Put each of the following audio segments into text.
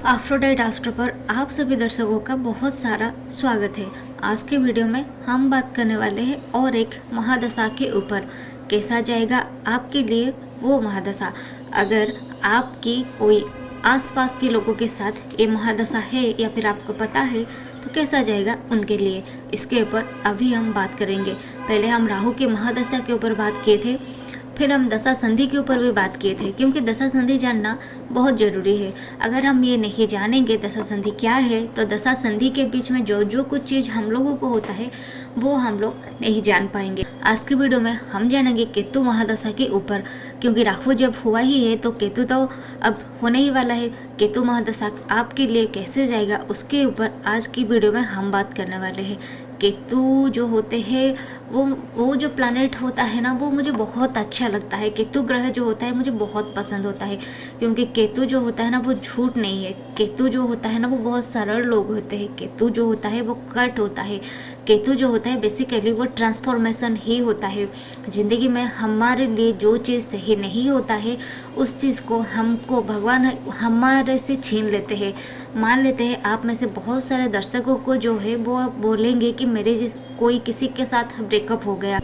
Aphrodite astro पर आप सभी दर्शकों का बहुत सारा स्वागत है। आज के वीडियो में हम बात करने वाले हैं और एक महादशा के ऊपर कैसा जाएगा आपके लिए वो महादशा। अगर आपकी कोई आसपास के लोगों के साथ ये महादशा है या फिर आपको पता है तो कैसा जाएगा उनके लिए, इसके ऊपर अभी हम बात करेंगे। पहले हम राहु की महादशा के ऊपर बात किए थे, फिर हम दशा संधि के ऊपर भी बात किए थे, क्योंकि दशा संधि जानना बहुत ज़रूरी है। अगर हम ये नहीं जानेंगे दशा संधि क्या है तो दशा संधि के बीच में जो जो कुछ चीज़ हम लोगों को होता है वो हम लोग नहीं जान पाएंगे। आज के वीडियो में हम जानेंगे केतु महादशा के ऊपर, क्योंकि राहु जब हुआ ही है तो केतु तो अब होने ही वाला है। केतु महादशा आपके लिए कैसे जाएगा उसके ऊपर आज की वीडियो में हम बात करने वाले हैं। केतु जो होते हैं वो जो प्लैनेट होता है ना, वो मुझे बहुत अच्छा लगता है। केतु ग्रह जो होता है मुझे बहुत पसंद होता है, क्योंकि केतु जो होता है ना वो झूठ नहीं है। केतु जो होता है ना वो बहुत सरल लोग होते हैं। केतु जो होता है वो कट होता है। केतु जो होता है बेसिकली वो ट्रांसफॉर्मेशन ही होता है। ज़िंदगी में हमारे लिए जो चीज़ सही नहीं होता है उस चीज़ को हमको भगवान हमारे से छीन लेते हैं। मान लेते हैं आप में से बहुत सारे दर्शकों को जो है वो बोलेंगे कि मेरे कोई किसी के साथ ब्रेकअप हो गया,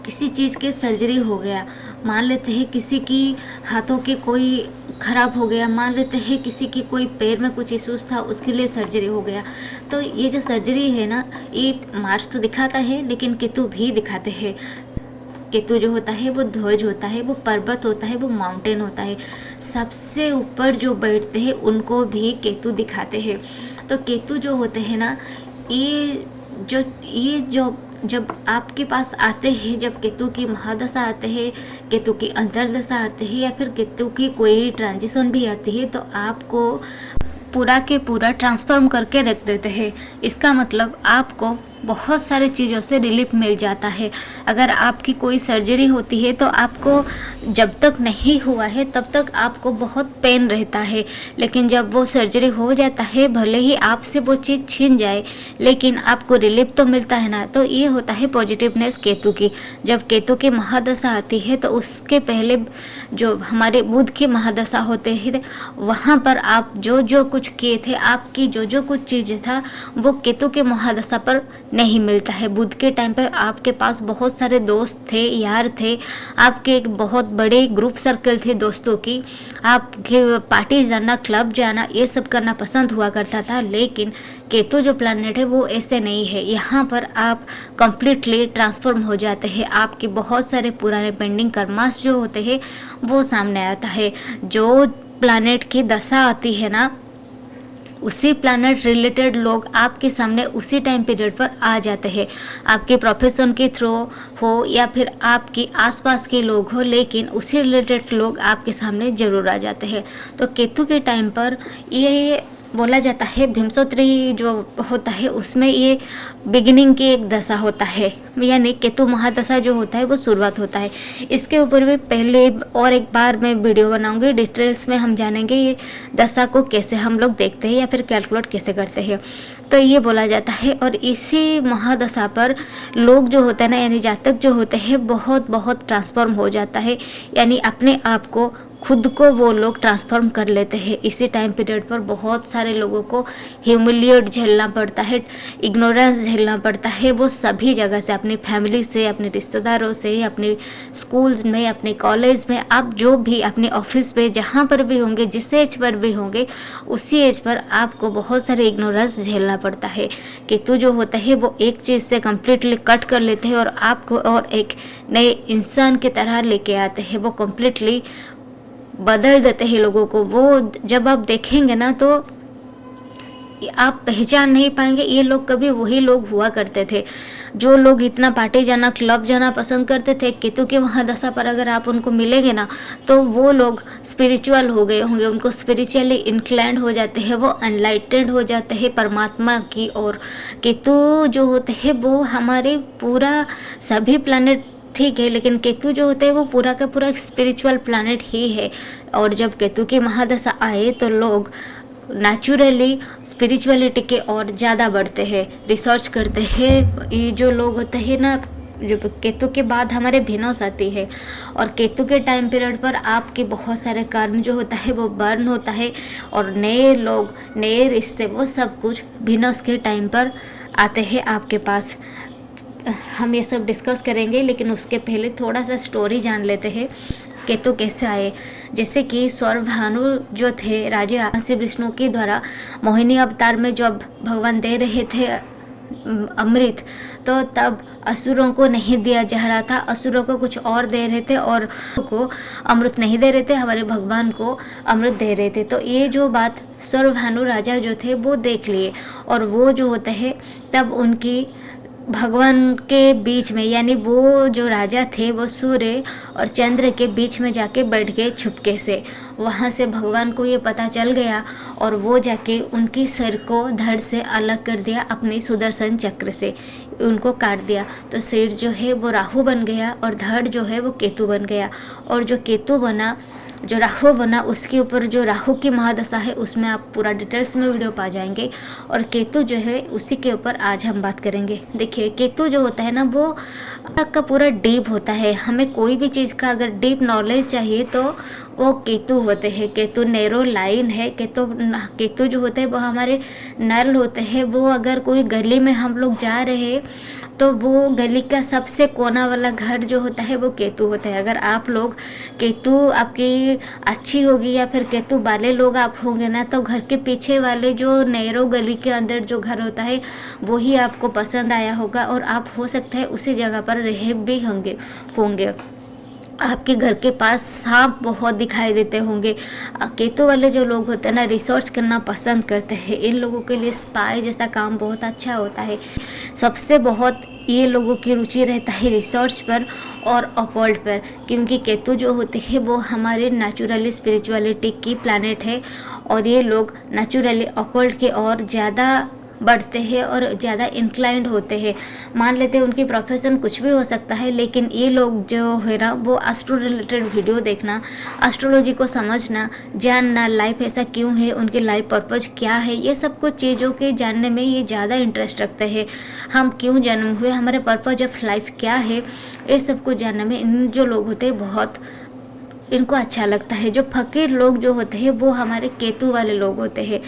किसी चीज़ के सर्जरी हो गया, मान लेते हैं किसी की हाथों के कोई ख़राब हो गया, मान लेते हैं किसी की कोई पैर में कुछ इश्यूज था उसके लिए सर्जरी हो गया। तो ये जो सर्जरी है ना, ये मार्स तो दिखाता है लेकिन केतु भी दिखाते हैं। केतु जो होता है वो ध्वज होता है, वो पर्वत होता है, वो माउंटेन होता है। सबसे ऊपर जो बैठते हैं उनको भी केतु दिखाते हैं। तो केतु जो होते हैं ना, ये जो जब आपके पास आते हैं, जब केतु की महादशा आते हैं, केतु की अंतर्दशा आते हैं या फिर केतु की कोई ट्रांजिशन भी आती है तो आपको पूरा के पूरा ट्रांसफॉर्म करके रख देते हैं। इसका मतलब आपको बहुत सारी चीज़ों से रिलीफ मिल जाता है। अगर आपकी कोई सर्जरी होती है तो आपको जब तक नहीं हुआ है तब तक आपको बहुत पेन रहता है, लेकिन जब वो सर्जरी हो जाता है भले ही आपसे वो चीज़ छीन जाए लेकिन आपको रिलीफ तो मिलता है ना। तो ये होता है पॉजिटिवनेस केतु की। जब केतु की महादशा आती है तो उसके पहले जो हमारे बुध की महादशा होते हैं वहाँ पर आप जो जो कुछ किए थे, आपकी जो जो कुछ चीज़ें था वो केतु के महादशा पर नहीं मिलता है। बुध के टाइम पर आपके पास बहुत सारे दोस्त थे, यार थे, आपके एक बहुत बड़े ग्रुप सर्कल थे दोस्तों की, आपके पार्टी जाना, क्लब जाना, ये सब करना पसंद हुआ करता था। लेकिन केतु जो प्लैनेट है वो ऐसे नहीं है। यहाँ पर आप कंप्लीटली ट्रांसफॉर्म हो जाते हैं। आपके बहुत सारे पुराने पेंडिंग कर्मास जो होते हैं वो सामने आता है। जो प्लैनेट की दशा आती है ना, उसी प्लैनेट रिलेटेड लोग आपके सामने उसी टाइम पीरियड पर आ जाते हैं। आपके प्रोफेशन के थ्रू हो या फिर आपके आसपास के लोग हो, लेकिन उसी रिलेटेड लोग आपके सामने ज़रूर आ जाते हैं। तो केतु के टाइम पर ये बोला जाता है, भीमसूत्री जो होता है उसमें ये बिगिनिंग की एक दशा होता है, यानी केतु महादशा जो होता है वो शुरुआत होता है। इसके ऊपर भी पहले और एक बार मैं वीडियो बनाऊंगी, डिटेल्स में हम जानेंगे ये दशा को कैसे हम लोग देखते हैं या फिर कैलकुलेट कैसे करते हैं। तो ये बोला जाता है और इसी महादशा पर लोग जो होते हैं ना, यानी जातक जो होते हैं बहुत बहुत ट्रांसफॉर्म हो जाता है, यानी अपने आप को खुद को वो लोग ट्रांसफॉर्म कर लेते हैं। इसी टाइम पीरियड पर बहुत सारे लोगों को ह्यूमिलिएट झेलना पड़ता है, इग्नोरेंस झेलना पड़ता है। वो सभी जगह से, अपनी फैमिली से, अपने रिश्तेदारों से, अपने स्कूल में, अपने कॉलेज में, आप जो भी अपने ऑफिस में जहाँ पर भी होंगे, जिस एज पर भी होंगे, उसी एज पर आपको बहुत सारे इग्नोरेंस झेलना पड़ता है। केतु जो होता है वो एक चीज़ से कम्प्लीटली कट कर लेते हैं और आपको और एक नए इंसान की तरह लेके आते हैं। वो कम्प्लीटली बदल देते हैं लोगों को। वो जब आप देखेंगे ना तो आप पहचान नहीं पाएंगे ये लोग कभी वही लोग हुआ करते थे। जो लोग इतना पार्टी जाना, क्लब जाना पसंद करते थे, केतु के महादशा पर अगर आप उनको मिलेंगे ना तो वो लोग स्पिरिचुअल हो गए होंगे, उनको स्पिरिचुअली इंक्लाइंड हो जाते हैं, वो अनलाइटेंड हो जाते हैं परमात्मा की ओर। केतु जो होते हैं वो हमारे पूरा सभी प्लैनेट ठीक है, लेकिन केतु जो होते हैं वो पूरा का पूरा एक स्पिरिचुअल प्लैनेट ही है। और जब केतु की महादशा आए तो लोग नेचुरली स्पिरिचुअलिटी के और ज़्यादा बढ़ते हैं, रिसर्च करते हैं। ये जो लोग होते हैं ना जो केतु के बाद हमारे भिनोस आती है, और केतु के टाइम पीरियड पर आपके बहुत सारे कर्म जो होता है वो बर्न होता है, और नए लोग, नए रिश्ते, वो सब कुछ भिनोस के टाइम पर आते हैं आपके पास। हम ये सब डिस्कस करेंगे, लेकिन उसके पहले थोड़ा सा स्टोरी जान लेते हैं केतु कैसे आए। जैसे कि सौरभानु जो थे राजा श्री विष्णु के द्वारा मोहिनी अवतार में जब भगवान दे रहे थे अमृत, तो तब असुरों को नहीं दिया जा रहा था, असुरों को कुछ और दे रहे थे और को अमृत नहीं दे रहे थे, हमारे भगवान को अमृत दे रहे थे। तो ये जो बात सौरभानु राजा जो थे वो देख लिए, और वो जो होते हैं तब उनकी भगवान के बीच में, यानी वो जो राजा थे वो सूर्य और चंद्र के बीच में जाके बैठ गए छुपके से। वहाँ से भगवान को ये पता चल गया, और वो जाके उनकी सिर को धड़ से अलग कर दिया अपने सुदर्शन चक्र से, उनको काट दिया। तो सिर जो है वो राहु बन गया, और धड़ जो है वो केतु बन गया। और जो केतु बना, जो राहु बना, उसके ऊपर जो राहु की महादशा है उसमें आप पूरा डिटेल्स में वीडियो पा जाएंगे। और केतु जो है उसी के ऊपर आज हम बात करेंगे। देखिए, केतु जो होता है ना वो का पूरा डीप होता है। हमें कोई भी चीज़ का अगर डीप नॉलेज चाहिए तो वो केतु होते हैं। केतु नैरो लाइन है। केतु जो होते हैं वो हमारे नल होते हैं। वो अगर कोई गली में हम लोग जा रहे हैं तो वो गली का सबसे कोना वाला घर जो होता है वो केतु होता है। अगर आप लोग केतु आपकी अच्छी होगी या फिर केतु वाले लोग आप होंगे ना, तो घर के पीछे वाले जो नैरो गली के अंदर जो घर होता है वो ही आपको पसंद आया होगा, और आप हो सकता है उसी जगह पर रहे भी होंगे। आपके घर के पास सांप बहुत दिखाई देते होंगे। केतु वाले जो लोग होते हैं ना, रिसर्च करना पसंद करते हैं। इन लोगों के लिए स्पाई जैसा काम बहुत अच्छा होता है। सबसे बहुत ये लोगों की रुचि रहता है रिसर्च पर और ऑकल्ट पर, क्योंकि केतु जो होते हैं वो हमारे नेचुरली स्पिरिचुअलिटी की प्लैनेट है, और ये लोग नेचुरली ऑकल्ट के और ज़्यादा बढ़ते हैं और ज़्यादा इंक्लाइंड होते हैं। मान लेते हैं उनकी प्रोफेशन कुछ भी हो सकता है, लेकिन ये लोग जो है ना वो एस्ट्रो रिलेटेड वीडियो देखना, एस्ट्रोलॉजी को समझना, जानना, लाइफ ऐसा क्यों है, उनकी लाइफ पर्पज क्या है, ये सब कुछ चीज़ों के जानने में ये ज़्यादा इंटरेस्ट रखते हैं। हम क्यों जन्म हुए, हमारे पर्पज ऑफ लाइफ क्या है, ये सब कुछ जानने में इन जो लोग होते हैं बहुत इनको अच्छा लगता है। जो फकीर लोग जो होते हैं वो हमारे केतु वाले लोग होते हैं।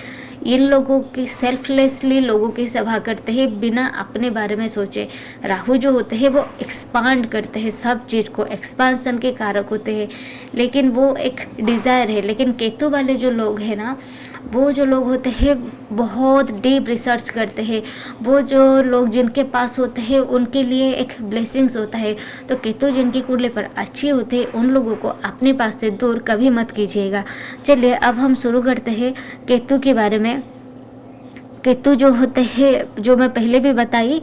इन लोगों की सेल्फलेसली लोगों की सेवा करते हैं बिना अपने बारे में सोचे। राहु जो होते हैं वो एक्सपांड करते हैं, सब चीज़ को एक्सपांसन के कारक होते हैं, लेकिन वो एक डिज़ायर है। लेकिन केतु वाले जो लोग हैं ना, वो जो लोग होते हैं बहुत डीप रिसर्च करते हैं। वो जो लोग जिनके पास होते हैं उनके लिए एक ब्लेसिंग्स होता है। तो केतु जिनकी कुंडली पर अच्छी होती है उन लोगों को अपने पास से दूर कभी मत कीजिएगा। चलिए अब हम शुरू करते हैं केतु के बारे में। केतु जो होते हैं, जो मैं पहले भी बताई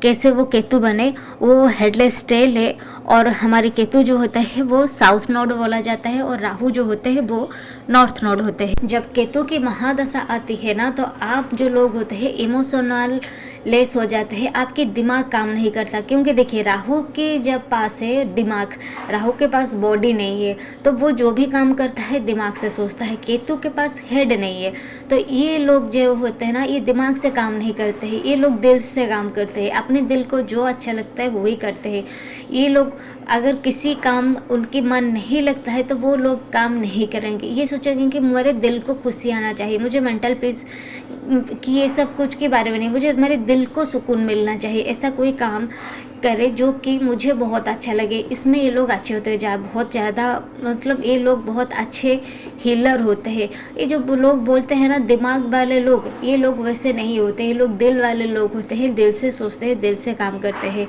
कैसे वो केतु बने, वो हेडलेस टेल है। और हमारे केतु जो होता है वो साउथ नोड बोला जाता है, और राहु जो होते हैं वो नॉर्थ नोड होते हैं। जब केतु की महादशा आती है ना, तो आप जो लोग होते हैं इमोशनल लेस हो जाते हैं, आपके दिमाग काम नहीं करता। क्योंकि देखिए, राहु के जब पास है दिमाग, राहु के पास बॉडी नहीं है, तो वो जो भी काम करता है दिमाग से सोचता है। केतु के पास हेड नहीं है, तो ये लोग जो होते हैं ना, ये दिमाग से काम नहीं करते हैं, ये लोग दिल से काम करते हैं। अपने दिल को जो अच्छा लगता है वही करते हैं। ये लोग अगर किसी काम उनकी मन नहीं लगता है तो वो लोग काम नहीं करेंगे। ये सोचेंगे कि मेरे दिल को खुशी आना चाहिए, मुझे मेंटल पीस कि ये सब कुछ के बारे में नहीं, मुझे मेरे दिल को सुकून मिलना चाहिए। ऐसा कोई काम करे जो कि मुझे बहुत अच्छा लगे, इसमें ये लोग अच्छे होते हैं। बहुत ज़्यादा मतलब ये लोग बहुत अच्छे हीलर होते हैं। ये जो लोग बोलते हैं ना दिमाग वाले लोग, ये लोग वैसे नहीं होते। ये लोग दिल वाले लोग होते हैं, दिल से सोचते हैं, दिल से काम करते हैं।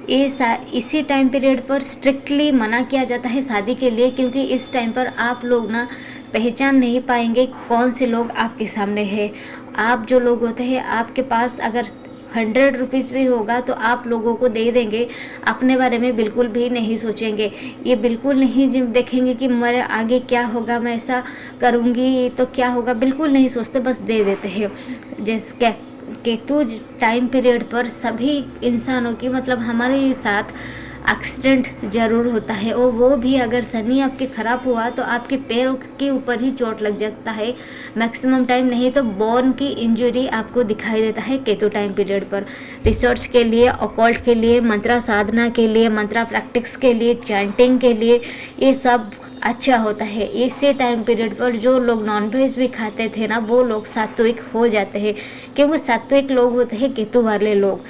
इसी टाइम पीरियड पर स्ट्रिक्टली मना किया जाता है शादी के लिए, क्योंकि इस टाइम पर आप लोग ना पहचान नहीं पाएंगे कौन से लोग आपके सामने है। आप जो लोग होते हैं, आपके पास अगर 100 रुपीज़ भी होगा तो आप लोगों को दे देंगे, अपने बारे में बिल्कुल भी नहीं सोचेंगे। ये बिल्कुल नहीं देखेंगे कि मेरे आगे क्या होगा, मैं ऐसा करूँगी तो क्या होगा, बिल्कुल नहीं सोचते, बस दे देते हैं। जैसे केतु टाइम पीरियड पर सभी इंसानों की मतलब हमारे साथ एक्सीडेंट ज़रूर होता है, और वो भी अगर शनि आपके ख़राब हुआ तो आपके पैरों के ऊपर ही चोट लग जाता है मैक्सिमम टाइम, नहीं तो बोन की इंजरी आपको दिखाई देता है केतु टाइम पीरियड पर। रिसर्च के लिए, ऑकल्ट के लिए, मंत्रा साधना के लिए, मंत्रा प्रैक्टिस के लिए, चैंटिंग के लिए, ये सब अच्छा होता है। इसी टाइम पीरियड पर जो लोग नॉनवेज भी खाते थे ना, वो लोग सात्विक हो जाते हैं, क्योंकि सात्विक लोग होते हैं केतु वाले लोग।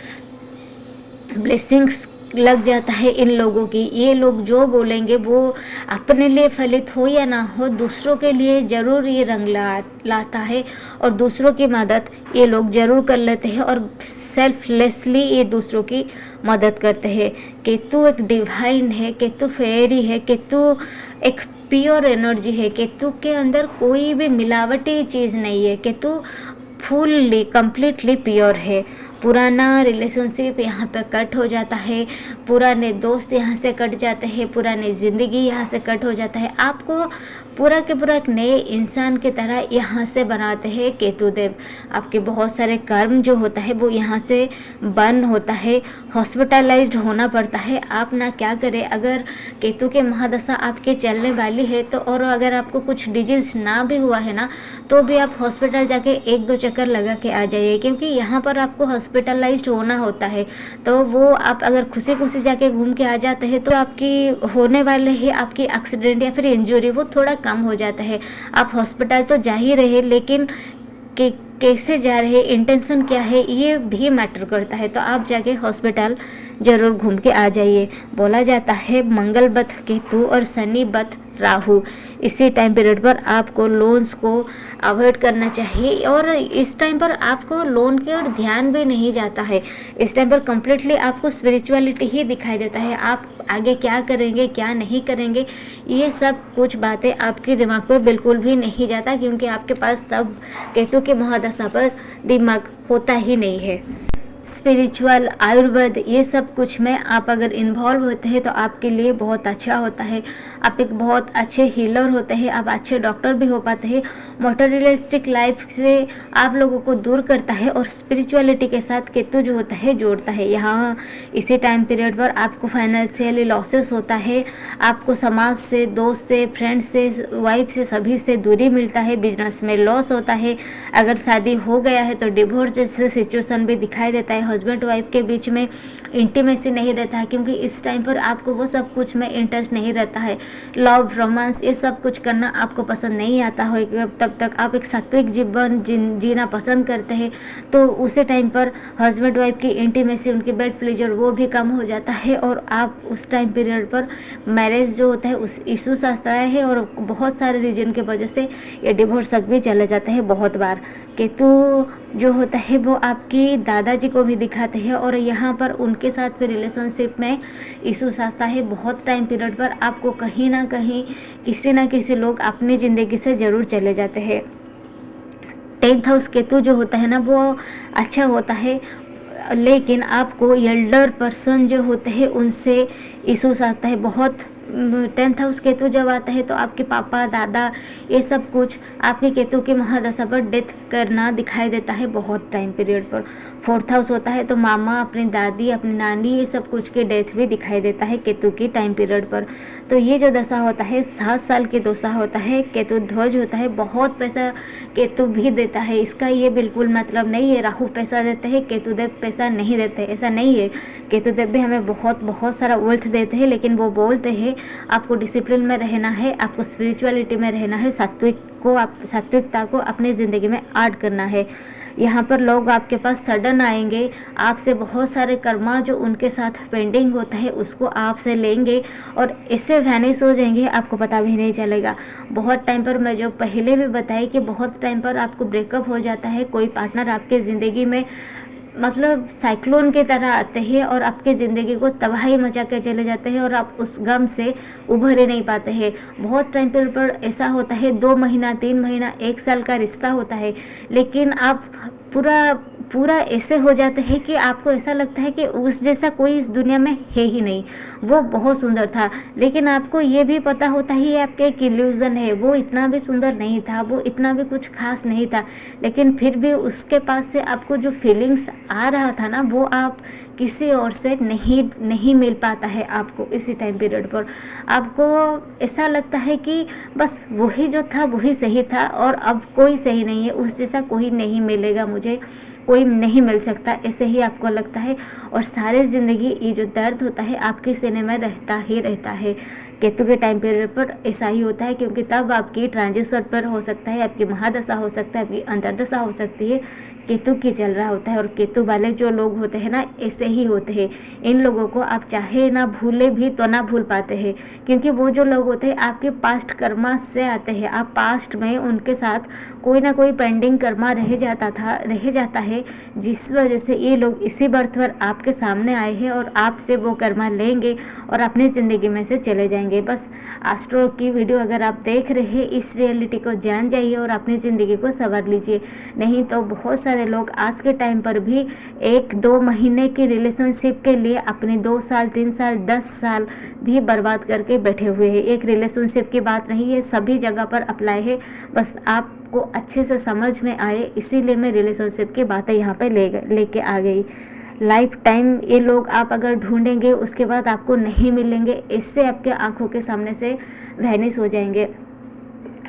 ब्लेसिंग्स लग जाता है इन लोगों की। ये लोग जो बोलेंगे वो अपने लिए फलित हो या ना हो, दूसरों के लिए ज़रूर ये रंग लाता है, और दूसरों की मदद ये लोग ज़रूर कर लेते हैं, और सेल्फलेसली ये दूसरों की मदद करते हैं। केतु एक डिवाइन है, केतु फेयरी है, केतु एक प्योर एनर्जी है। केतु के अंदर कोई भी मिलावटी चीज़ नहीं है। केतु फुल्ली कंप्लीटली प्योर है। पुराना रिलेशनशिप यहाँ पे कट हो जाता है, पुराने दोस्त यहाँ से कट जाते हैं, पुरानी ज़िंदगी यहाँ से कट हो जाता है। आपको पूरा के पूरा एक नए इंसान की तरह यहाँ से बनाते हैं केतुदेव। आपके बहुत सारे कर्म जो होता है वो यहाँ से बंद होता है, हॉस्पिटलाइज्ड होना पड़ता है। आप ना क्या करें, अगर केतु के महादशा आपके चलने वाली है तो, और अगर आपको कुछ डिजीज ना भी हुआ है ना, तो भी आप हॉस्पिटल जाके 1-2 चक्कर लगा के आ जाइए, क्योंकि यहाँ पर आपको हॉस्पिटलाइज्ड होना होता है। तो वो आप अगर खुशी खुशी जाके घूम के आ जाते हैं तो आपकी होने वाले ही आपकी एक्सीडेंट या फिर इंजरी वो थोड़ा कम हो जाता है। आप हॉस्पिटल तो जा ही रहे, लेकिन कैसे जा रहे, इंटेंशन क्या है, ये भी मैटर करता है। तो आप जाके हॉस्पिटल ज़रूर घूम के आ जाइए। बोला जाता है मंगल बत केतु और शनि बत राहु। इसी टाइम पीरियड पर आपको लोन्स को अवॉइड करना चाहिए, और इस टाइम पर आपको लोन की ओर ध्यान भी नहीं जाता है। इस टाइम पर कम्प्लीटली आपको स्पिरिचुअलिटी ही दिखाई देता है। आप आगे क्या करेंगे, क्या नहीं करेंगे, ये सब कुछ बातें आपके दिमाग पर बिल्कुल भी नहीं जाता, क्योंकि आपके पास तब केतु के महादशा पर दिमाग होता ही नहीं है। स्पिरिचुअल, आयुर्वेद, ये सब कुछ में आप अगर इन्वॉल्व होते हैं तो आपके लिए बहुत अच्छा होता है। आप एक बहुत अच्छे हीलर होते हैं, आप अच्छे डॉक्टर भी हो पाते हैं। मटेरियलिस्टिक लाइफ से आप लोगों को दूर करता है, और स्पिरिचुअलिटी के साथ केतु जो होता है जोड़ता है। यहाँ इसी टाइम पीरियड पर आपको फाइनेंशियली लॉसेस होता है, आपको समाज से, दोस्त से, फ्रेंड से, वाइफ से, सभी से दूरी मिलता है, बिजनेस में लॉस होता है। अगर शादी हो गया है तो डिवोर्स जैसे सिचुएशन भी दिखाई देता है। हस्बैंड वाइफ के बीच में इंटीमेसी नहीं रहता है, क्योंकि इस टाइम पर आपको वो सब कुछ में इंटरेस्ट नहीं रहता है। लव, रोमांस, ये सब कुछ करना आपको पसंद नहीं आता हो, तब तक आप एक सात्विक जीवन जीना पसंद करते हैं। तो उसी टाइम पर हस्बैंड वाइफ की इंटीमेसी, उनकी बेड प्लेजर, वो भी कम हो जाता है, और आप उस टाइम पीरियड पर मैरिज जो होता है उस इशूज आता है, और बहुत सारे रीजन के वजह से ये डिवोर्स तक भी चले जाते हैं बहुत बार। केतु जो होता है वो आपकी दादाजी को भी दिखाते हैं, और यहाँ पर उनके साथ फिर रिलेशनशिप में इशूज आता है। बहुत टाइम पीरियड पर आपको कहीं ना कहीं किसी ना किसी लोग अपनी ज़िंदगी से ज़रूर चले जाते हैं। 10th हाउस केतु जो होता है ना वो अच्छा होता है, लेकिन आपको एल्डर पर्सन जो होते हैं उनसे इशूज आता है बहुत। 10th हाउस केतु जब आता है तो आपके पापा, दादा, ये सब कुछ आपके केतु की महादशा पर डेथ करना दिखाई देता है बहुत टाइम पीरियड पर। 4th हाउस होता है तो मामा, अपनी दादी, अपनी नानी, ये सब कुछ की डेथ भी दिखाई देता है केतु की टाइम पीरियड पर। तो ये जो दशा होता है 7 साल की दशा होता है। केतु ध्वज होता है, बहुत पैसा केतु भी देता है। इसका ये बिल्कुल मतलब नहीं है राहु पैसा देते हैं, केतुदेव पैसा नहीं देते, ऐसा नहीं है। केतुदेव भी हमें बहुत सारा वेल्थ देते हैं, लेकिन वो बोलते हैं आपको डिसिप्लिन में रहना है, आपको स्पिरिचुअलिटी में रहना है, सात्विकता को अपनी ज़िंदगी में ऐड करना है। यहाँ पर लोग आपके पास सडन आएंगे, आपसे बहुत सारे कर्मा जो उनके साथ पेंडिंग होता है उसको आपसे लेंगे, और इससे वैनिश हो जाएंगे, आपको पता भी नहीं चलेगा। बहुत टाइम पर, मैं जो पहले भी बताई कि बहुत टाइम पर आपको ब्रेकअप हो जाता है, कोई पार्टनर आपके ज़िंदगी में मतलब साइक्लोन की तरह आते हैं और आपकी ज़िंदगी को तबाही मचा के चले जाते हैं, और आप उस गम से उभर ही नहीं पाते हैं। बहुत टाइम पर ऐसा होता है, 2 महीना, 3 महीना, 1 साल का रिश्ता होता है, लेकिन आप पूरा ऐसे हो जाते हैं कि आपको ऐसा लगता है कि उस जैसा कोई इस दुनिया में है ही नहीं। वो बहुत सुंदर था, लेकिन आपको ये भी पता होता ही है आपका एक इल्यूज़न है, वो इतना भी सुंदर नहीं था, वो इतना भी कुछ खास नहीं था, लेकिन फिर भी उसके पास से आपको जो फीलिंग्स आ रहा था ना, वो आप किसी और से नहीं मिल पाता है आपको। इसी टाइम पीरियड पर आपको ऐसा लगता है कि बस वही जो था वही सही था और अब कोई सही नहीं है, उस जैसा कोई नहीं मिलेगा, मुझे कोई नहीं मिल सकता, ऐसे ही आपको लगता है। और सारी ज़िंदगी ये जो दर्द होता है आपके सीने में रहता ही रहता है। केतु के टाइम पीरियड पर ऐसा ही होता है, क्योंकि तब आपकी ट्रांजिशन पर हो सकता है, आपकी महादशा हो सकता है, आपकी अंतर्दशा हो सकती है, केतु की चल रहा होता है। और केतु वाले जो लोग होते हैं ना, ऐसे ही होते हैं। इन लोगों को आप चाहे ना भूले भी तो ना भूल पाते हैं, क्योंकि वो जो लोग होते हैं आपके पास्ट कर्मा से आते हैं। आप पास्ट में उनके साथ कोई ना कोई पेंडिंग कर्मा रह जाता है, जिस वजह से ये लोग इसी बर्थ पर आपके सामने आए हैं और आपसे वो कर्मा लेंगे और अपनी ज़िंदगी में से चले जाएंगे। बस एस्ट्रो की वीडियो अगर आप देख रहे हैं, इस रियलिटी को जान जाइए और अपनी ज़िंदगी को संवार लीजिए। नहीं तो बहुत सारे लोग आज के टाइम पर भी 1-2 महीने की रिलेशनशिप के लिए अपने 2 साल 3 साल 10 साल भी बर्बाद करके बैठे हुए हैं। एक रिलेशनशिप की बात नहीं है, सभी जगह पर अप्लाई है, बस आपको अच्छे से समझ में आए, इसीलिए मैं रिलेशनशिप की बातें यहाँ पे लेके आ गई। लाइफ टाइम ये लोग आप अगर ढूंढेंगे उसके बाद आपको नहीं मिलेंगे, इससे आपके आंखों के सामने से वैनिश हो जाएंगे।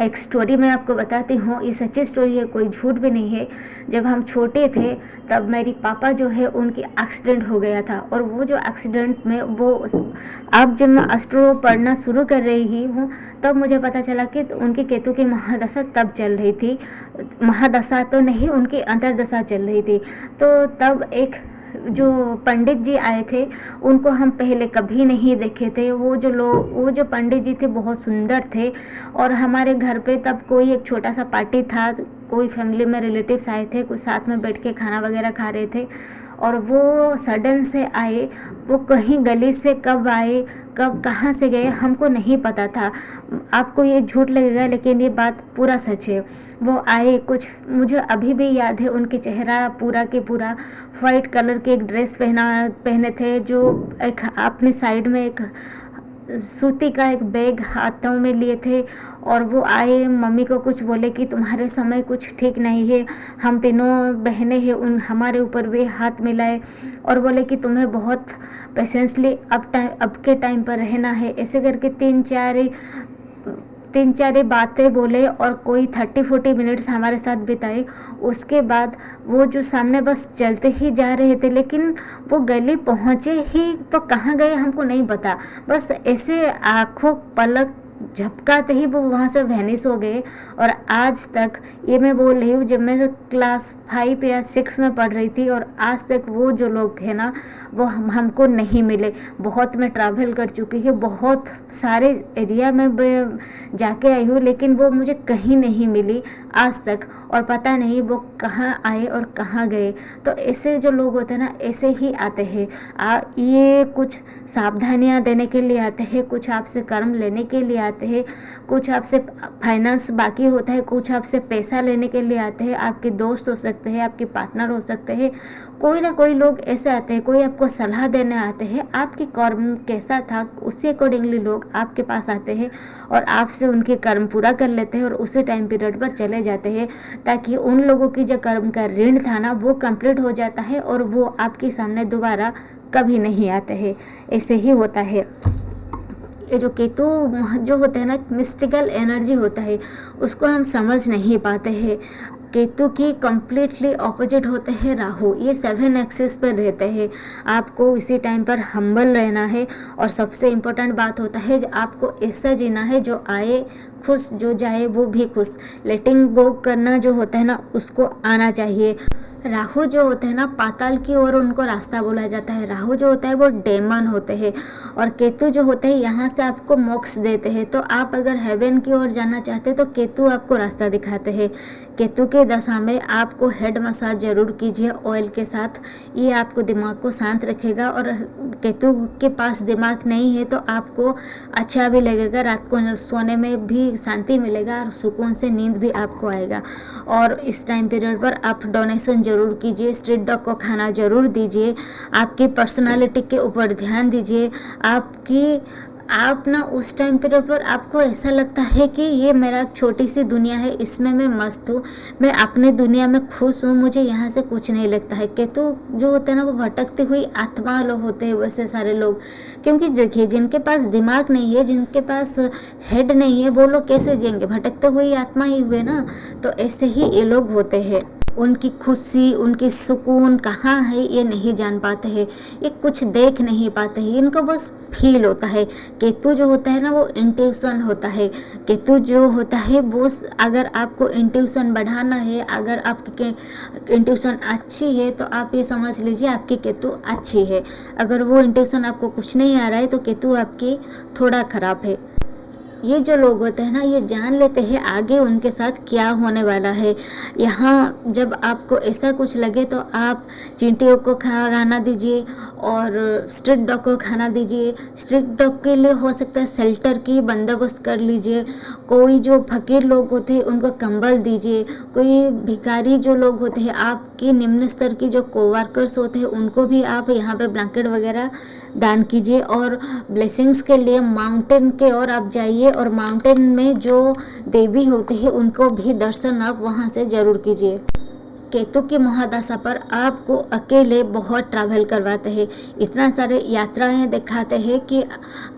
एक स्टोरी मैं आपको बताती हूँ, ये सच्ची स्टोरी है, कोई झूठ भी नहीं है। जब हम छोटे थे तब मेरी पापा जो है उनकी एक्सीडेंट हो गया था, और वो जो एक्सीडेंट में वो अब जब मैं एस्ट्रो पढ़ना शुरू कर रही हूँ तब मुझे पता चला कि उनकी केतु की महादशा तब चल रही थी। महादशा तो नहीं, उनकी अंतर्दशा चल रही थी। तो तब एक जो पंडित जी आए थे उनको हम पहले कभी नहीं देखे थे। वो जो पंडित जी थे बहुत सुंदर थे, और हमारे घर पे तब कोई एक छोटा सा पार्टी था, कोई फैमिली में रिलेटिव्स आए थे, कुछ साथ में बैठ के खाना वगैरह खा रहे थे, और वो सडन से आए। वो कहीं गली से कब आए, कब कहाँ से गए हमको नहीं पता था। आपको ये झूठ लगेगा लेकिन ये बात पूरा सच है। वो आए, कुछ मुझे अभी भी याद है, उनके चेहरा पूरा के पूरा वाइट कलर की एक ड्रेस पहने थे, जो एक अपने साइड में एक सूती का एक बैग हाथों में लिए थे। और वो आए, मम्मी को कुछ बोले कि तुम्हारे समय कुछ ठीक नहीं है, हम तीनों बहनें हैं, हमारे ऊपर भी हाथ मिलाए और बोले कि तुम्हें बहुत पेशेंसली अब के टाइम पर रहना है। ऐसे करके तीन चार बातें बोले और कोई 30-40 मिनट्स हमारे साथ बिताए। उसके बाद वो जो सामने बस चलते ही जा रहे थे, लेकिन वो गली पहुँचे ही तो कहाँ गए हमको नहीं पता। बस ऐसे आँखों पलक झपकाते ही वो वहाँ से वैनिश हो गए। और आज तक ये मैं बोल रही हूँ, जब मैं क्लास 5 या 6 में पढ़ रही थी, और आज तक वो जो लोग हैं ना वो हमको नहीं मिले। बहुत मैं ट्रैवल कर चुकी हूँ, बहुत सारे एरिया में जाके आई हूँ, लेकिन वो मुझे कहीं नहीं मिली आज तक, और पता नहीं वो कहाँ आए और कहाँ गए। तो ऐसे जो लोग होते हैं ना, ऐसे ही आते हैं। ये कुछ सावधानियाँ देने के लिए आते हैं, कुछ आपसे कर्म लेने के लिए आते हैं, कुछ आपसे फाइनेंस बाकी होता है, कुछ आपसे पैसा लेने के लिए आते हैं। आपके दोस्त हो सकते हैं, आपके पार्टनर हो सकते हैं, कोई ना कोई लोग ऐसे आते हैं, कोई आपको सलाह देने आते हैं। आपकी कर्म कैसा था उसी अकॉर्डिंगली लोग आपके पास आते हैं और आपसे उनके कर्म पूरा कर लेते हैं और उसी टाइम पीरियड पर चले जाते हैं, ताकि उन लोगों की जो कर्म का ऋण था ना वो कंप्लीट हो जाता है और वो आपके सामने दोबारा कभी नहीं आते हैं। ऐसे ही होता है। ये जो केतु जो होता है ना, मिस्टिकल एनर्जी होता है, उसको हम समझ नहीं पाते हैं। केतु की कम्प्लीटली ऑपोजिट होते हैं राहु। ये 7 एक्सिस पर रहते हैं। आपको इसी टाइम पर हम्बल रहना है, और सबसे इम्पोर्टेंट बात होता है आपको ऐसा जीना है जो आए खुश, जो जाए वो भी खुश। लेटिंग गो करना जो होता है ना, उसको आना चाहिए। राहु जो होते हैं ना, पाताल की ओर उनको रास्ता बोला जाता है। राहु जो होता है वो डेमन होते हैं, और केतु जो होते हैं यहाँ से आपको मोक्ष देते हैं। तो आप अगर हेवन की ओर जाना चाहते हैं तो केतु आपको रास्ता दिखाते हैं। केतु के दशा में आपको हेड मसाज जरूर कीजिए ऑयल के साथ, ये आपको दिमाग को शांत रखेगा। और केतु के पास दिमाग नहीं है तो आपको अच्छा भी लगेगा, रात को सोने में भी शांति मिलेगा और सुकून से नींद भी आपको आएगा। और इस टाइम पीरियड पर आप डोनेशन ज़रूर कीजिए, स्ट्रीट डॉग को खाना ज़रूर दीजिए, आपकी पर्सनालिटी के ऊपर ध्यान दीजिए, आपकी आप ना उस टाइम पीरियड पर आपको ऐसा लगता है कि ये मेरा छोटी सी दुनिया है, इसमें मैं मस्त हूँ, मैं अपने दुनिया में खुश हूँ, मुझे यहाँ से कुछ नहीं लगता है। केतु जो होता है ना वो भटकती हुई आत्मा लोग होते हैं, वैसे सारे लोग। क्योंकि देखिए जिनके पास दिमाग नहीं है, जिनके पास हेड नहीं है, वो लोग कैसे जिएंगे? भटकते हुई आत्मा ही हुए ना। तो ऐसे ही ये लोग होते हैं। उनकी खुशी, उनकी सुकून कहाँ है ये नहीं जान पाते हैं, ये कुछ देख नहीं पाते हैं, इनको बस फील होता है। केतु जो होता है ना वो इंट्यूशन होता है। केतु जो होता है वो अगर आपको इंट्यूशन बढ़ाना है, अगर आपकी इंट्यूशन अच्छी है तो आप ये समझ लीजिए आपकी केतु अच्छी है। अगर वो इंट्यूशन आपको कुछ नहीं आ रहा है तो केतु आपकी थोड़ा खराब है। ये जो लोग होते हैं ना ये जान लेते हैं आगे उनके साथ क्या होने वाला है। यहाँ जब आपको ऐसा कुछ लगे तो आप चींटियों को खाना दीजिए और स्ट्रीट डॉग को खाना दीजिए। स्ट्रीट डॉग के लिए हो सकता है शेल्टर की बंदोबस्त कर लीजिए। कोई जो फकीर लोग होते हैं उनको कंबल दीजिए। कोई भिखारी जो लोग होते हैं, आपकी निम्न स्तर की जो कोवर्कर्स होते हैं, उनको भी आप यहाँ पे ब्लैंकेट वगैरह दान कीजिए। और ब्लेसिंग्स के लिए माउंटेन के और आप जाइए और माउंटेन में जो देवी होती है उनको भी दर्शन आप वहाँ से ज़रूर कीजिए। केतु की महादशा पर आपको अकेले बहुत ट्रैवल करवाते हैं, इतना सारे यात्राएं दिखाते हैं कि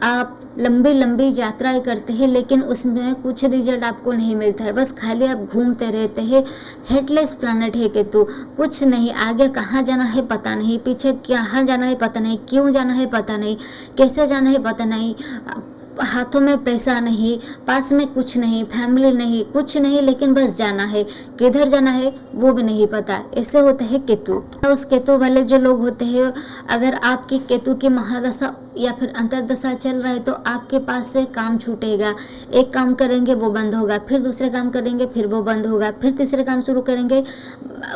आप लंबी लंबी यात्राएं करते हैं, लेकिन उसमें कुछ रिजल्ट आपको नहीं मिलता है। बस खाली आप घूमते रहते हैं। हेडलेस प्लैनेट है केतु, कुछ नहीं, आगे कहाँ जाना है पता नहीं, पीछे कहाँ जाना है पता नहीं, क्यों जाना है पता नहीं, कैसे जाना है पता नहीं, हाथों में पैसा नहीं, पास में कुछ नहीं, फैमिली नहीं, कुछ नहीं, लेकिन बस जाना है। किधर जाना है वो भी नहीं पता। ऐसे होते हैं केतु। उस केतु वाले जो लोग होते हैं, अगर आपकी केतु की महादशा या फिर अंतरदशा चल रहा है तो आपके पास से काम छूटेगा। एक काम करेंगे वो बंद होगा, फिर दूसरे काम करेंगे फिर वो बंद होगा, फिर तीसरे काम शुरू करेंगे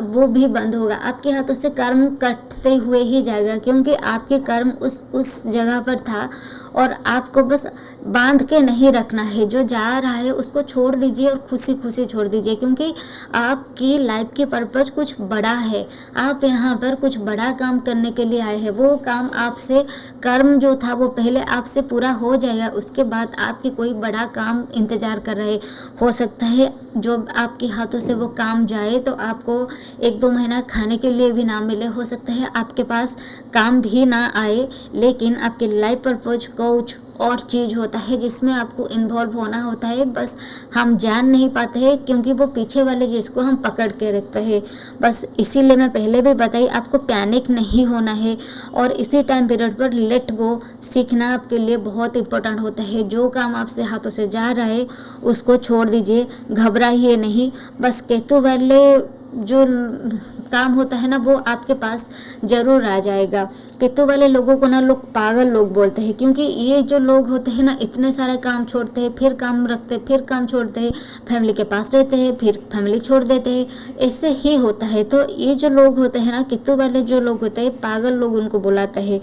वो भी बंद होगा। आपके हाथों से कर्म कटते हुए ही जाएगा, क्योंकि आपके कर्म उस जगह पर था और आपको बस बांध के नहीं रखना है। जो जा रहा है उसको छोड़ दीजिए और खुशी खुशी छोड़ दीजिए, क्योंकि आपकी लाइफ की पर्पज कुछ बड़ा है। आप यहाँ पर कुछ बड़ा काम करने के लिए आए हैं। वो काम आपसे, कर्म जो था वो पहले आपसे पूरा हो जाएगा, उसके बाद आपकी कोई बड़ा काम इंतज़ार कर रहे। हो सकता है जो आपके हाथों से वो काम जाए तो आपको 1-2 महीना खाने के लिए भी ना मिले। हो सकता है आपके पास काम भी ना आए, लेकिन आपके लाइफ पर्पज कुछ और चीज़ होता है जिसमें आपको इन्वॉल्व होना होता है। बस हम जान नहीं पाते हैं, क्योंकि वो पीछे वाले चीज़ को हम पकड़ के रखते हैं। बस इसीलिए मैं पहले भी बताई, आपको पैनिक नहीं होना है और इसी टाइम पीरियड पर लेट गो सीखना आपके लिए बहुत इंपॉर्टेंट होता है। जो काम आपसे हाथों से जा रहा है उसको छोड़ दीजिए, घबराइए नहीं। बस केतु वाले जो काम होता है ना वो आपके पास ज़रूर आ जाएगा। केतु वाले लोगों को ना लोग पागल लोग बोलते हैं, क्योंकि ये जो लोग होते हैं ना इतने सारा काम छोड़ते हैं, फिर काम रखते हैं, फिर काम छोड़ते हैं, फैमिली के पास रहते हैं, फिर फैमिली छोड़ देते हैं, ऐसे ही होता है। तो ये जो लोग होते हैं ना, केतु वाले जो लोग होते हैं, पागल लोग उनको बुलाते हैं।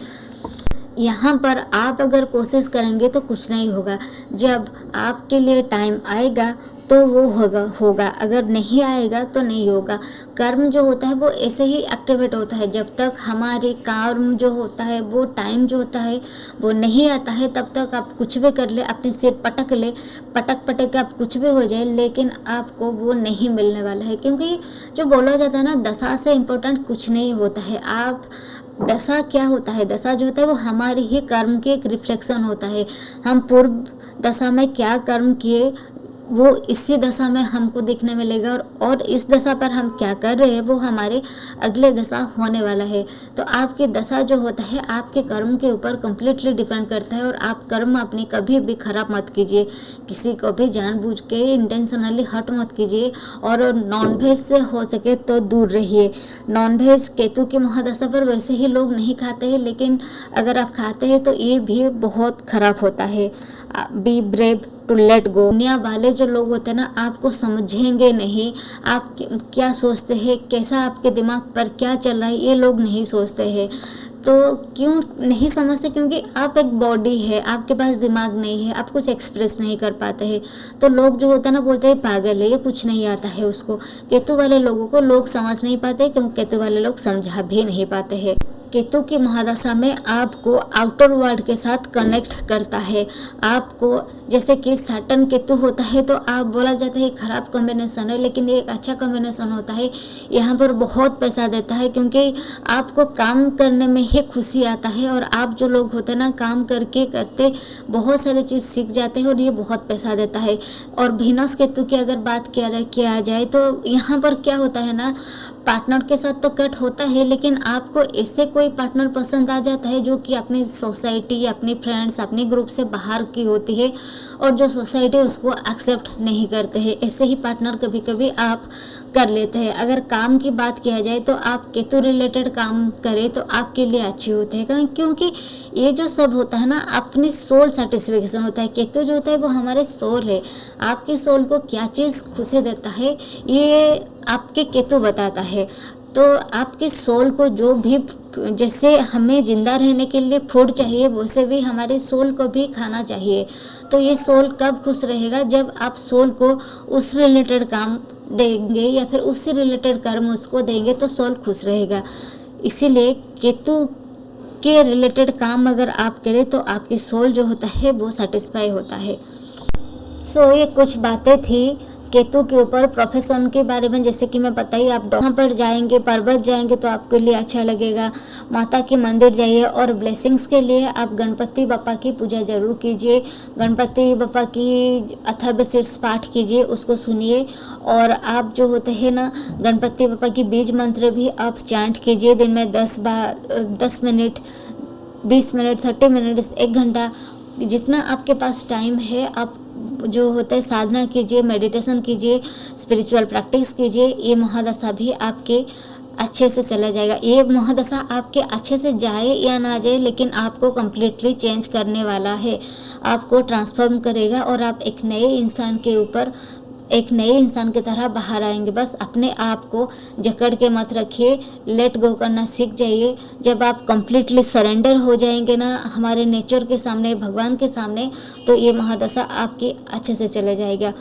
यहाँ पर आप अगर कोशिश करेंगे तो कुछ नहीं होगा। जब आपके लिए टाइम आएगा तो वो होगा, अगर नहीं आएगा तो नहीं होगा। कर्म जो होता है वो ऐसे ही एक्टिवेट होता है। जब तक हमारे कर्म जो होता है वो टाइम जो होता है वो नहीं आता है, तब तक आप कुछ भी कर ले, अपने सिर पटक ले, पटक के आप कुछ भी हो जाए, लेकिन आपको वो नहीं मिलने वाला है। क्योंकि जो बोला जाता है ना, दशा से इम्पोर्टेंट कुछ नहीं होता है। आप दशा क्या होता है? दशा जो होता है वो हमारे ही कर्म के एक रिफ्लेक्शन होता है। हम पूर्व दशा में क्या कर्म किए वो इसी दशा में हमको दिखने मिलेगा, और इस दशा पर हम क्या कर रहे हैं वो हमारे अगले दशा होने वाला है। तो आपकी दशा जो होता है आपके कर्म के ऊपर कम्प्लीटली डिपेंड करता है। और आप कर्म अपनी कभी भी खराब मत कीजिए, किसी को भी जानबूझ के इंटेंशनली हर्ट मत कीजिए। और नॉनवेज से हो सके तो दूर रहिए। नॉनवेज केतु की महादशा पर वैसे ही लोग नहीं खाते हैं, लेकिन अगर आप खाते हैं तो ये भी बहुत खराब होता है। Be brave to let go. दुनिया वाले जो लोग होते हैं ना आपको समझेंगे नहीं, आप क्या सोचते हैं, कैसा आपके दिमाग पर क्या चल रहा है, ये लोग नहीं सोचते हैं। तो क्यों नहीं समझते? क्योंकि आप एक बॉडी है, आपके पास दिमाग नहीं है, आप कुछ एक्सप्रेस नहीं कर पाते हैं। तो लोग जो होता है ना बोलते हैं पागल है, ये कुछ नहीं आता है उसको। केतु वाले लोगों को लोग समझ नहीं पाते, क्योंकि केतु वाले लोग समझा भी नहीं पाते हैं। केतु की महादशा में आपको आउटर वर्ल्ड के साथ कनेक्ट करता है। आपको जैसे कि सैटर्न केतु होता है तो आप बोला जाता है खराब कॉम्बिनेशन है, लेकिन ये एक अच्छा कॉम्बिनेशन होता है। यहाँ पर बहुत पैसा देता है क्योंकि आपको काम करने में ही खुशी आता है, और आप जो लोग होते हैं ना, काम करके करते बहुत सारी चीज़ सीख जाते हैं, और ये बहुत पैसा देता है। और वीनस केतु की अगर बात किया जाए तो यहाँ पर क्या होता है ना, पार्टनर के साथ तो कट होता है, लेकिन आपको ऐसे कोई पार्टनर पसंद आ जाता है जो कि अपनी सोसाइटी, अपनी फ्रेंड्स, अपनी ग्रुप से बाहर की होती है, और जो सोसाइटी उसको एक्सेप्ट नहीं करते हैं। ऐसे ही पार्टनर कभी कभी आप कर लेते हैं। अगर काम की बात किया जाए तो आप केतु रिलेटेड काम करें तो आपके लिए अच्छे होते हैं, क्योंकि ये जो सब होता है ना, अपनी सोल सेटिस्फेक्शन होता है। केतु जो होता है वो हमारे सोल है। आपकी सोल को क्या चीज़ खुशी देता है ये आपके केतु बताता है। तो आपके सोल को जो भी, जैसे हमें जिंदा रहने के लिए फूड चाहिए, वैसे भी हमारे सोल को भी खाना चाहिए। तो ये सोल कब खुश रहेगा, जब आप सोल को उस रिलेटेड काम देंगे या फिर उससे रिलेटेड कर्म उसको देंगे तो सोल खुश रहेगा। इसीलिए केतु के रिलेटेड काम अगर आप करें तो आपके सोल जो होता है वो सेटिस्फाई होता है। ये कुछ बातें थी केतु के ऊपर। प्रोफेशन के बारे में जैसे कि मैं बताइए, आप वहाँ पर जाएंगे, पर्वत जाएंगे तो आपके लिए अच्छा लगेगा। माता के मंदिर जाइए, और ब्लेसिंग्स के लिए आप गणपति बप्पा की पूजा जरूर कीजिए। गणपति बप्पा की अथर्वशीर्ष पाठ कीजिए, उसको सुनिए। और आप जो होते हैं ना, गणपति बप्पा की बीज मंत्र भी आप चैंट कीजिए। दिन में 10 मिनट, 20 मिनट, 30 मिनट, 1 घंटा, जितना आपके पास टाइम है आप जो होता है साधना कीजिए, मेडिटेशन कीजिए, स्पिरिचुअल प्रैक्टिस कीजिए। ये महादशा भी आपके अच्छे से चला जाएगा। ये महादशा आपके अच्छे से जाए या ना जाए, लेकिन आपको कम्प्लीटली चेंज करने वाला है, आपको ट्रांसफॉर्म करेगा, और आप एक नए इंसान की तरह बाहर आएंगे। बस अपने आप को जकड़ के मत रखिए, लेट गो करना सीख जाइए। जब आप कम्प्लीटली सरेंडर हो जाएंगे ना हमारे नेचर के सामने, भगवान के सामने, तो ये महादशा आपकी अच्छे से चले जाएगा।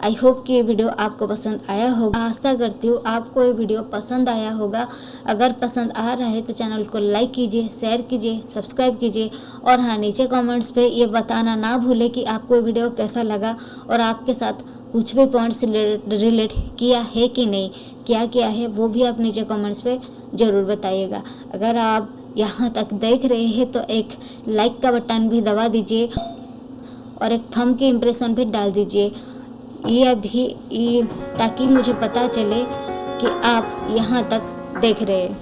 आई होप कि ये वीडियो आपको पसंद आया होगा। आशा करती हूँ आपको ये वीडियो पसंद आया होगा। अगर पसंद आ रहा है तो चैनल को लाइक कीजिए, शेयर कीजिए, सब्सक्राइब कीजिए, और हाँ, नीचे कमेंट्स पे ये बताना ना भूले कि आपको ये वीडियो कैसा लगा, और आपके साथ कुछ भी पॉइंट्स रिलेट किया है कि नहीं, क्या किया है, वो भी आप नीचे कमेंट्स पे ज़रूर बताइएगा। अगर आप यहाँ तक देख रहे हैं तो एक लाइक का बटन भी दबा दीजिए, और एक थंब की इम्प्रेशन भी डाल दीजिए, ताकि मुझे पता चले कि आप यहाँ तक देख रहे हैं।